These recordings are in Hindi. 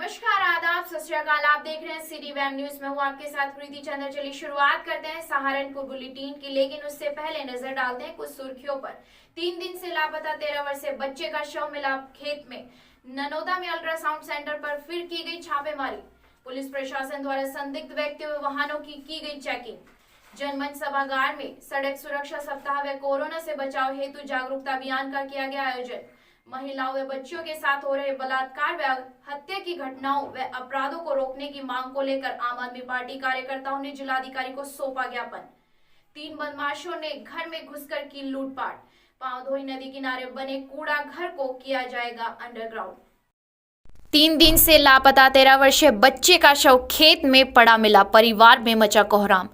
नमस्कार, आदाब, सत श्री अकाल। आप देख रहे हैं सिटी वेब न्यूज में हूँ आपके साथ प्रीति चंद्र। चलिए शुरुआत करते हैं सहारनपुर बुलेटिन की, लेकिन उससे पहले नजर डालते हैं कुछ सुर्खियों पर। 3 दिन से लापता 13 वर्षीय बच्चे का शव मिला खेत में। ननौदा में अल्ट्रासाउंड सेंटर पर फिर की गई छापेमारी। पुलिस प्रशासन द्वारा संदिग्ध व्यक्तियों व वाहनों की गई चेकिंग। जनमंच सभागार में सड़क सुरक्षा सप्ताह व कोरोना से बचाव हेतु जागरूकता अभियान का किया गया आयोजन। महिलाओं व बच्चियों के साथ हो रहे बलात्कार व हत्या की घटनाओं व अपराधों को रोकने की मांग को लेकर आम आदमी पार्टी कार्यकर्ताओं ने जिलाधिकारी को सौंपा ज्ञापन। 3 बदमाशों ने घर में घुसकर की लूटपाट। पावधोई नदी किनारे बने कूड़ा घर को किया जाएगा अंडरग्राउंड। 3 दिन से लापता 13 वर्षीय बच्चे का शव खेत में पड़ा मिला। परिवार में मचा कोहराम।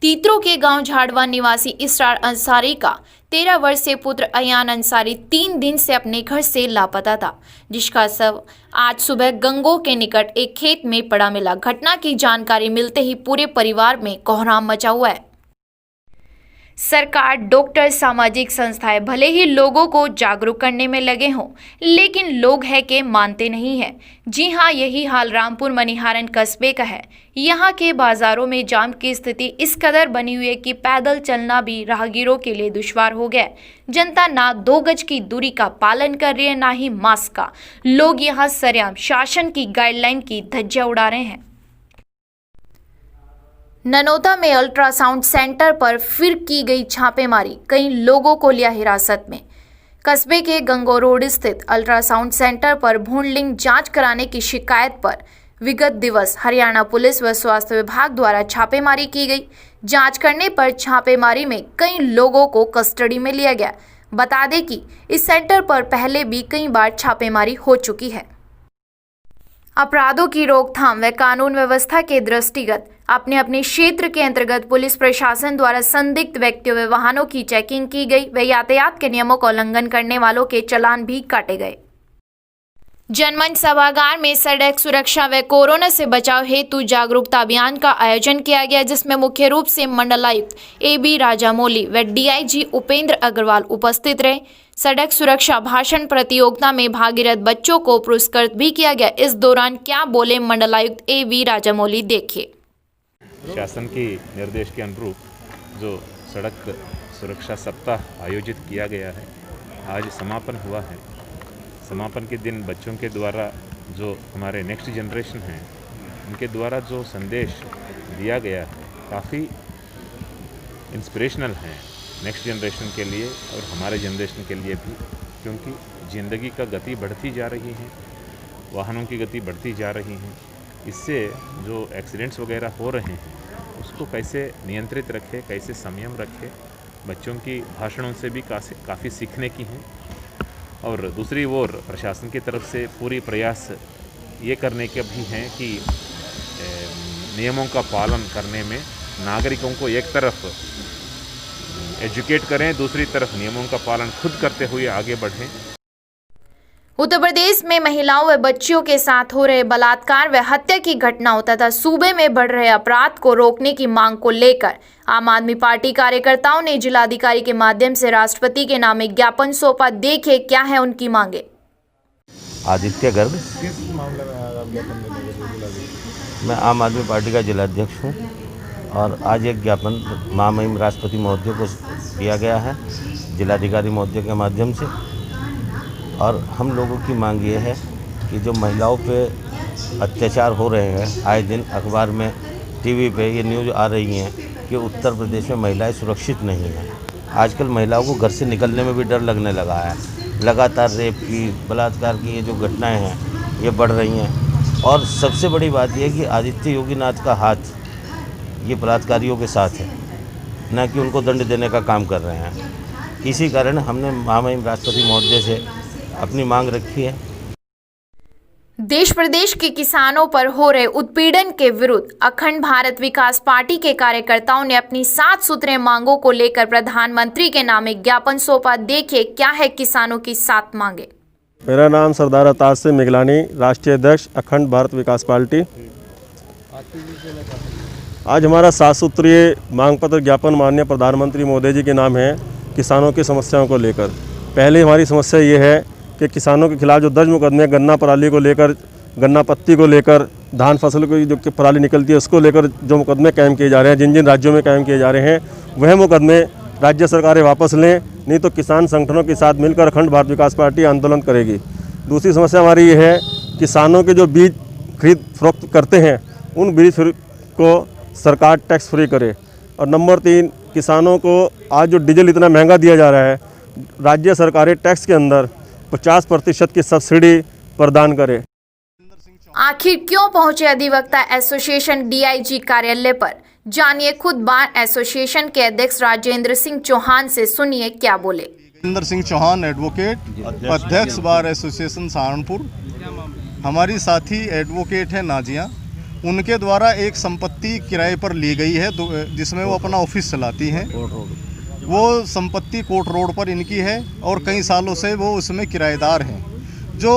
तीतरो के गांव झाड़वा निवासी इसरार अंसारी का 13 वर्षीय पुत्र अयान अंसारी 3 दिन से अपने घर से लापता था, जिसका शव आज सुबह गंगो के निकट एक खेत में पड़ा मिला। घटना की जानकारी मिलते ही पूरे परिवार में कोहराम मचा हुआ है। सरकार, डॉक्टर, सामाजिक संस्थाएं भले ही लोगों को जागरूक करने में लगे हों, लेकिन लोग हैं कि मानते नहीं हैं। जी हां, यही हाल रामपुर मनिहारन कस्बे का है। यहां के बाजारों में जाम की स्थिति इस कदर बनी हुई है कि पैदल चलना भी राहगीरों के लिए दुश्वार हो गया है। जनता ना 2 गज की दूरी का पालन कर रही है, ना ही मास्क का। लोग यहां सरेआम शासन की गाइडलाइन की धज्जियां उड़ा रहे हैं। ननौदा में अल्ट्रासाउंड सेंटर पर फिर की गई छापेमारी। कई लोगों को लिया हिरासत में। कस्बे के गंगो रोड स्थित अल्ट्रासाउंड सेंटर पर भ्रूण लिंग जांच कराने की शिकायत पर विगत दिवस हरियाणा पुलिस व स्वास्थ्य विभाग द्वारा छापेमारी की गई। जांच करने पर छापेमारी में कई लोगों को कस्टडी में लिया गया। बता दें कि इस सेंटर पर पहले भी कई बार छापेमारी हो चुकी है। अपराधों की रोकथाम व कानून व्यवस्था के दृष्टिगत अपने अपने क्षेत्र के अंतर्गत पुलिस प्रशासन द्वारा संदिग्ध व्यक्तियों व वाहनों की चेकिंग की गई व यातायात के नियमों का उल्लंघन करने वालों के चालान भी काटे गए। जनमंच सभागार में सड़क सुरक्षा व कोरोना से बचाव हेतु जागरूकता अभियान का आयोजन किया गया, जिसमें मुख्य रूप से मंडलायुक्त AB राजामौली व DIG उपेंद्र अग्रवाल उपस्थित रहे। सड़क सुरक्षा भाषण प्रतियोगिता में भागीरथ बच्चों को पुरस्कृत भी किया गया। इस दौरान क्या बोले मंडलायुक्त AB राजामौली, देखिए। शासन की निर्देश के अनुरूप जो सड़क सुरक्षा सप्ताह आयोजित किया गया है, आज समापन हुआ है। समापन के दिन बच्चों के द्वारा जो हमारे नेक्स्ट जनरेशन हैं, उनके द्वारा जो संदेश दिया गया है काफ़ी इंस्पिरेशनल है नेक्स्ट जनरेशन के लिए और हमारे जनरेशन के लिए भी, क्योंकि ज़िंदगी का गति बढ़ती जा रही है, वाहनों की गति बढ़ती जा रही है। इससे जो एक्सीडेंट्स वगैरह हो रहे हैं उसको कैसे नियंत्रित रखें, कैसे संयम रखें, बच्चों की भाषणों से भी काफ़ी सीखने की हैं। और दूसरी ओर प्रशासन की तरफ से पूरी प्रयास ये करने के भी हैं कि नियमों का पालन करने में नागरिकों को एक तरफ एजुकेट करें, दूसरी तरफ नियमों का पालन खुद करते हुए आगे बढ़ें। उत्तर प्रदेश में महिलाओं व बच्चियों के साथ हो रहे बलात्कार व हत्या की घटनाओं तथा सूबे में बढ़ रहे अपराध को रोकने की मांग को लेकर आम आदमी पार्टी कार्यकर्ताओं ने जिलाधिकारी के माध्यम से राष्ट्रपति के नाम एक ज्ञापन सौंपा। देखिए क्या है उनकी मांगे। आदित्य गर्ग, किस मामले में आप ज्ञापन देने के लिए? मैं आम आदमी पार्टी का जिलाध्यक्ष हूँ और आज एक ज्ञापन महामहिम राष्ट्रपति महोदय को दिया गया है जिलाधिकारी महोदय के माध्यम से। और हम लोगों की मांग ये है कि जो महिलाओं पे अत्याचार हो रहे हैं, आए दिन अखबार में, टीवी पे ये न्यूज़ आ रही हैं कि उत्तर प्रदेश में महिलाएं सुरक्षित नहीं हैं। आजकल महिलाओं को घर से निकलने में भी डर लगने लगा है। लगातार रेप की, बलात्कार की ये जो घटनाएं हैं ये बढ़ रही हैं। और सबसे बड़ी बात यह कि आदित्य योगीनाथ का हाथ ये बलात्कारियों के साथ है, न कि उनको दंड देने का काम कर रहे हैं। इसी कारण हमने महामहिम राष्ट्रपति महोदय से अपनी मांग रखी है। देश प्रदेश के किसानों पर हो रहे उत्पीड़न के विरुद्ध अखंड भारत विकास पार्टी के कार्यकर्ताओं ने अपनी 7 सूत्रीय मांगों को लेकर प्रधानमंत्री के नाम एक ज्ञापन सौंपा। देखिए क्या है किसानों की 7 मांगे। मेरा नाम सरदार अताज सिंह मिगलानी, राष्ट्रीय अध्यक्ष अखंड भारत विकास पार्टी। आज हमारा 7 सूत्रीय मांग पत्र ज्ञापन माननीय प्रधानमंत्री मोदी जी के नाम है किसानों की समस्याओं को लेकर। पहले हमारी समस्या ये है कि किसानों के खिलाफ जो दर्ज मुकदमे गन्ना पराली को लेकर गन्ना पत्ती को लेकर, धान फसल को जो पराली निकलती है उसको लेकर जो मुकदमे कायम किए जा रहे हैं, जिन जिन राज्यों में कायम किए जा रहे हैं, वह मुकदमे राज्य सरकारें वापस लें, नहीं तो किसान संगठनों के साथ मिलकर अखंड भारत विकास पार्टी आंदोलन करेगी। दूसरी समस्या हमारी ये है, किसानों के जो बीज खरीद फरोख्त करते हैं उन बीज को सरकार टैक्स फ्री करे। और नंबर 3, किसानों को आज जो डीजल इतना महंगा दिया जा रहा है, राज्य सरकारें टैक्स के अंदर 50% की सब्सिडी प्रदान करें। आखिर क्यों पहुंचे अधिवक्ता एसोसिएशन डीआईजी कार्यालय पर? जानिए खुद बार एसोसिएशन के अध्यक्ष राजेंद्र सिंह चौहान से, सुनिए क्या बोले। राजेंद्र सिंह चौहान, एडवोकेट, अध्यक्ष बार एसोसिएशन सहारनपुर। हमारी साथी एडवोकेट है नाजिया, उनके द्वारा एक संपत्ति किराए पर ली गई है जिसमें वो अपना ऑफिस चलाती हैं। वो संपत्ति कोर्ट रोड पर इनकी है और कई सालों से वो उसमें किराएदार हैं। जो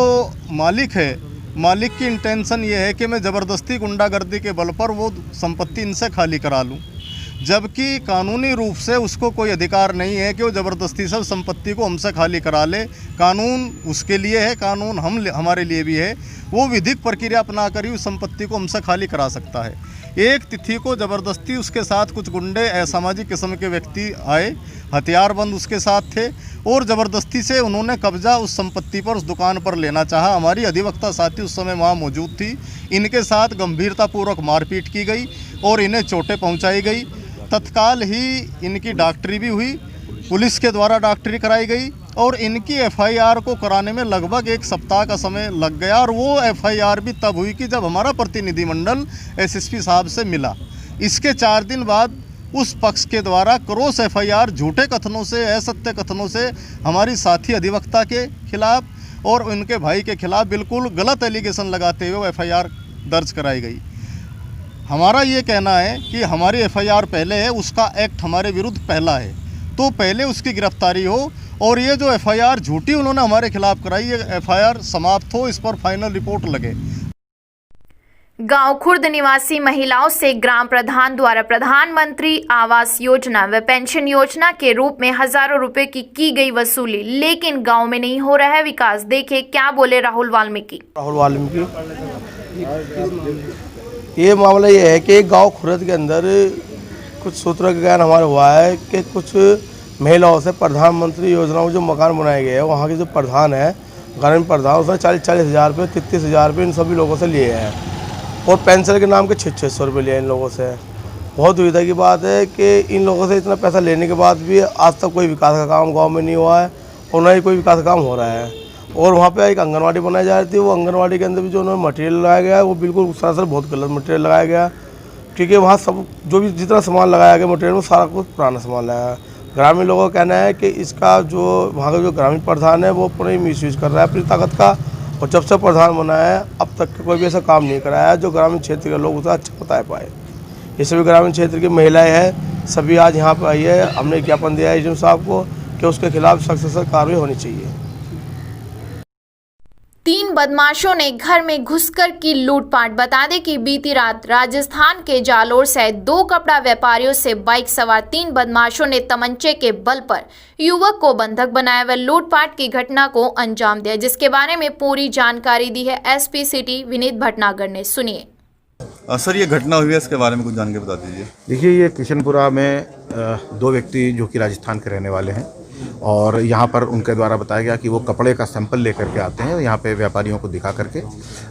मालिक है, मालिक की इंटेंशन ये है कि मैं ज़बरदस्ती गुंडागर्दी के बल पर वो संपत्ति इनसे खाली करा लूँ, जबकि कानूनी रूप से उसको कोई अधिकार नहीं है कि वो ज़बरदस्ती से संपत्ति को हमसे खाली करा ले। कानून उसके लिए है, कानून हमारे लिए भी है। वो विधिक प्रक्रिया अपना कर ही उस संपत्ति को हमसे खाली करा सकता है। एक तिथि को ज़बरदस्ती उसके साथ कुछ गुंडे असामाजिक किस्म के व्यक्ति आए, हथियारबंद उसके साथ थे और ज़बरदस्ती से उन्होंने कब्जा उस संपत्ति पर, उस दुकान पर लेना चाहा। हमारी अधिवक्ता साथी उस समय वहाँ मौजूद थी। इनके साथ गंभीरतापूर्वक मारपीट की गई और इन्हें चोटें पहुँचाई गई। तत्काल ही इनकी डॉक्टरी भी हुई, पुलिस के द्वारा डॉक्टरी कराई गई और इनकी एफआईआर को कराने में लगभग 1 सप्ताह का समय लग गया। और वो एफआईआर भी तब हुई कि जब हमारा प्रतिनिधिमंडल एसएसपी साहब से मिला। इसके 4 दिन बाद उस पक्ष के द्वारा क्रॉस एफआईआर झूठे कथनों से, असत्य कथनों से हमारी साथी अधिवक्ता के खिलाफ और उनके भाई के खिलाफ बिल्कुल गलत एलिगेशन लगाते हुए एफआईआर दर्ज कराई गई। हमारा ये कहना है कि हमारी एफआईआर पहले है, उसका एक्ट हमारे विरुद्ध पहला है, तो पहले उसकी गिरफ्तारी हो और ये जो एफआईआर झूठी उन्होंने हमारे खिलाफ कराई, ये एफआईआर समाप्त हो, इस पर फाइनल रिपोर्ट लगे। गांव खुर्द निवासी महिलाओं से ग्राम प्रधान द्वारा प्रधानमंत्री आवास योजना व पेंशन योजना के रूप में हजारों रुपए की गई वसूली, लेकिन गांव में नहीं हो रहा है विकास। देखे क्या बोले राहुल वाल्मीकि। ये मामला ये है कि गांव खुर्द के अंदर कुछ सूत्रों का ज्ञान हमारा हुआ है कि कुछ महिलाओं से प्रधानमंत्री योजना में जो मकान बनाए गए हैं, वहाँ के जो प्रधान है, ग्रामीण प्रधान, उसने 40-40 हज़ार रुपये, 33 हज़ार रुपये इन सभी लोगों से लिए हैं और पेंशन के नाम के 600 रुपये लिए इन लोगों से। बहुत दुविधा की बात है कि इन लोगों से इतना पैसा लेने के बाद भी आज तक कोई विकास का काम गाँव में नहीं हुआ है और न ही कोई विकास का काम हो रहा है। और वहाँ पे एक आंगनवाड़ी बनाई जा रही थी, वो आंगनवाड़ी के अंदर भी जो उन्होंने मटेरियल लगाया गया है वो बिल्कुल सरासर बहुत गलत मटेरियल लगाया गया। ठीक है, वहाँ सब जो भी जितना सामान लगाया गया मटेरियल में सारा कुछ पुराना सामान लगाया। ग्रामीण लोगों का कहना है कि इसका जो वहाँ का जो ग्रामीण प्रधान है वो पूरा मिसयूज कर रहा है अपनी ताकत का, और जब से प्रधान बना है अब तक कोई भी ऐसा काम नहीं कराया जो ग्रामीण क्षेत्र के लोग उसे अच्छा बता पाए। ये सभी ग्रामीण क्षेत्र की महिलाएँ हैं, सभी आज यहाँ पर आई है। हमने ज्ञापन दिया है एसडीएम साहब को कि उसके खिलाफ सख्त से सख्त कार्रवाई होनी चाहिए। 3 बदमाशों ने घर में घुसकर की लूटपाट। बता दें कि बीती रात राजस्थान के जालोर से 2 कपड़ा व्यापारियों से बाइक सवार 3 बदमाशों ने तमंचे के बल पर युवक को बंधक बनाया व लूटपाट की घटना को अंजाम दिया, जिसके बारे में पूरी जानकारी दी है एसपी सिटी विनीत भटनागर ने। सुनिए। सर, ये घटना हुई है, इसके बारे में कुछ जानकारी बता दीजिए। देखिए, ये किशनपुरा में 2 व्यक्ति जो कि राजस्थान के रहने वाले हैं और यहाँ पर उनके द्वारा बताया गया कि वो कपड़े का सैंपल लेकर के आते हैं और यहाँ पे व्यापारियों को दिखा करके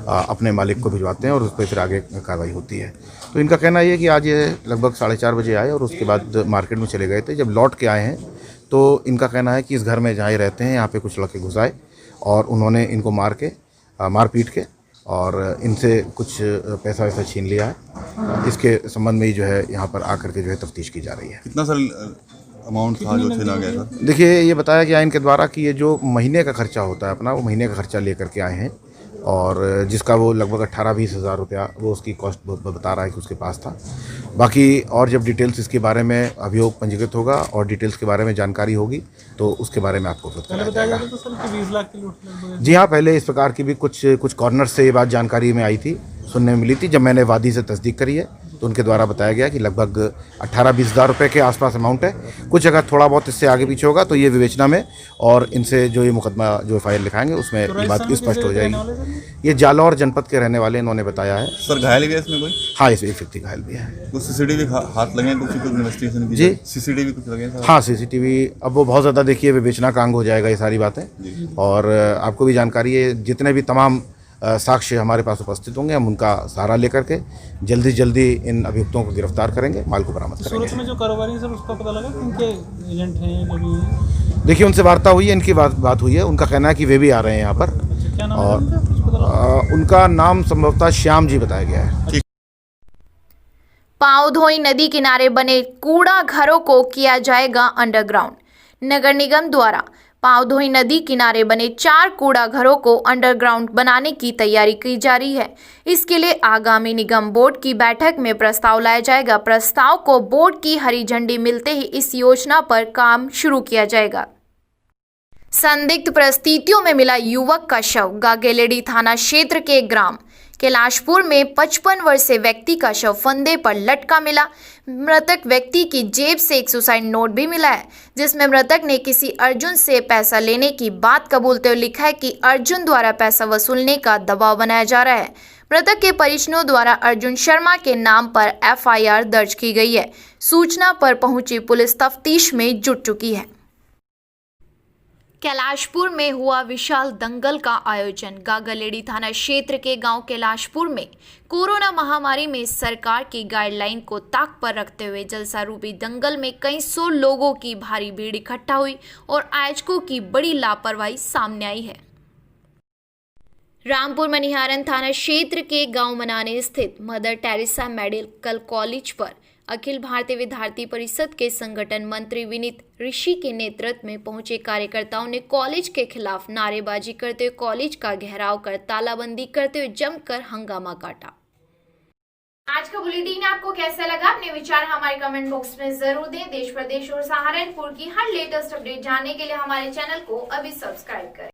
अपने मालिक को भिजवाते हैं और उस पर फिर आगे कार्रवाई होती है। तो इनका कहना ये है कि आज ये लगभग 4:30 बजे आए और उसके बाद मार्केट में चले गए थे। जब लौट के आए हैं तो इनका कहना है कि इस घर में जहाँ ये रहते हैं यहाँ पे कुछ लड़के घुस आए और उन्होंने इनको मार पीट के और इनसे कुछ पैसा वैसा छीन लिया है। इसके संबंध में ही जो है यहाँ पर आकर के जो है तफ्तीश की जा रही है। कितना सर अमाउंट था जो छीना गया था? देखिए, ये बताया गया इनके द्वारा कि ये जो महीने का खर्चा होता है अपना, वो महीने का खर्चा लेकर के आए हैं और जिसका वो लगभग 18-20 हज़ार रुपया वो उसकी कॉस्ट बता रहा है कि उसके पास था। बाकी और जब डिटेल्स इसके बारे में अभियोग पंजीकृत होगा और डिटेल्स के बारे में जानकारी होगी तो उसके बारे में आपको बताया जाएगा। जी हाँ, पहले इस प्रकार की भी कुछ कॉर्नर से ये बात जानकारी में आई थी, सुनने में मिली थी। जब मैंने वादी से तस्दीक करी है तो उनके द्वारा बताया गया कि लगभग 18-20 हज़ार रुपये के आसपास अमाउंट है। कुछ अगर थोड़ा बहुत इससे आगे पीछे होगा तो ये विवेचना में और इनसे जो ये मुकदमा जो FIR लिखाएंगे उसमें ये बात स्पष्ट हो जाएगी। ये जालौर जनपद के रहने वाले इन्होंने बताया है। सर घायल भी है इसमें कोई? हाँ, इसमें एक व्यक्ति घायल भी है। कुछ CCTV हाथ लगे हैं, कुछ इन्वेस्टिगेशन की जी CCTV कुछ लगे हैं? हाँ, CCTV अब वो बहुत ज़्यादा देखिए विवेचना का अंग हो जाएगा ये सारी बातें। और आपको भी जानकारी है, जितने भी तमाम साक्ष्य हमारे पास उपस्थित होंगे हम उनका सहारा लेकर के जल्दी जल्दी इन अभियुक्तों को गिरफ्तार करेंगे, माल को बरामद करेंगे। सूरत में जो कारोबारी है सर उसका पता लगा कि उनके एजेंट हैं जो भी? देखिए उनसे वार्ता हुई है, इनकी बात हुई है। उनका कहना है कि वे भी आ रहे हैं यहाँ पर। क्या नाम और उनका नाम संभवतः श्याम जी बताया गया है। पांवधोई नदी किनारे बने कूड़ा घरों को किया जाएगा अंडरग्राउंड। नगर निगम द्वारा पांवधोई नदी किनारे बने 4 कूड़ा घरों को अंडरग्राउंड बनाने की तैयारी की जा रही है। इसके लिए आगामी निगम बोर्ड की बैठक में प्रस्ताव लाया जाएगा। प्रस्ताव को बोर्ड की हरी झंडी मिलते ही इस योजना पर काम शुरू किया जाएगा। संदिग्ध परिस्थितियों में मिला युवक का शव। गागेलेडी थाना क्षेत्र के ग्राम कैलाशपुर में 55 वर्षीय व्यक्ति का शव फंदे पर लटका मिला। मृतक व्यक्ति की जेब से एक सुसाइड नोट भी मिला है, जिसमें मृतक ने किसी अर्जुन से पैसा लेने की बात कबूलते हुए लिखा है कि अर्जुन द्वारा पैसा वसूलने का दबाव बनाया जा रहा है। मृतक के परिजनों द्वारा अर्जुन शर्मा के नाम पर FIR दर्ज की गई है। सूचना पर पहुंची पुलिस तफ्तीश में जुट चुकी है। कैलाशपुर में हुआ विशाल दंगल का आयोजन। गागलेडी थाना क्षेत्र के गांव कैलाशपुर में कोरोना महामारी में सरकार की गाइडलाइन को ताक पर रखते हुए जलसा रूपी दंगल में कई 100 लोगों की भारी भीड़ इकट्ठा हुई और आयोजकों की बड़ी लापरवाही सामने आई है। रामपुर मनिहारन थाना क्षेत्र के गांव मनाने स्थित मदर टेरेसा मेडिकल कॉलेज पर अखिल भारतीय विद्यार्थी परिषद के संगठन मंत्री विनीत ऋषि के नेतृत्व में पहुंचे कार्यकर्ताओं ने कॉलेज के खिलाफ नारेबाजी करते हुए कॉलेज का घेराव कर तालाबंदी करते हुए जमकर हंगामा काटा। आज का बुलेटिन आपको कैसा लगा? अपने विचार हमारे कमेंट बॉक्स में जरूर दें। देश प्रदेश और सहारनपुर की हर लेटेस्ट अपडेट जानने के लिए हमारे चैनल को अभी सब्सक्राइब करें।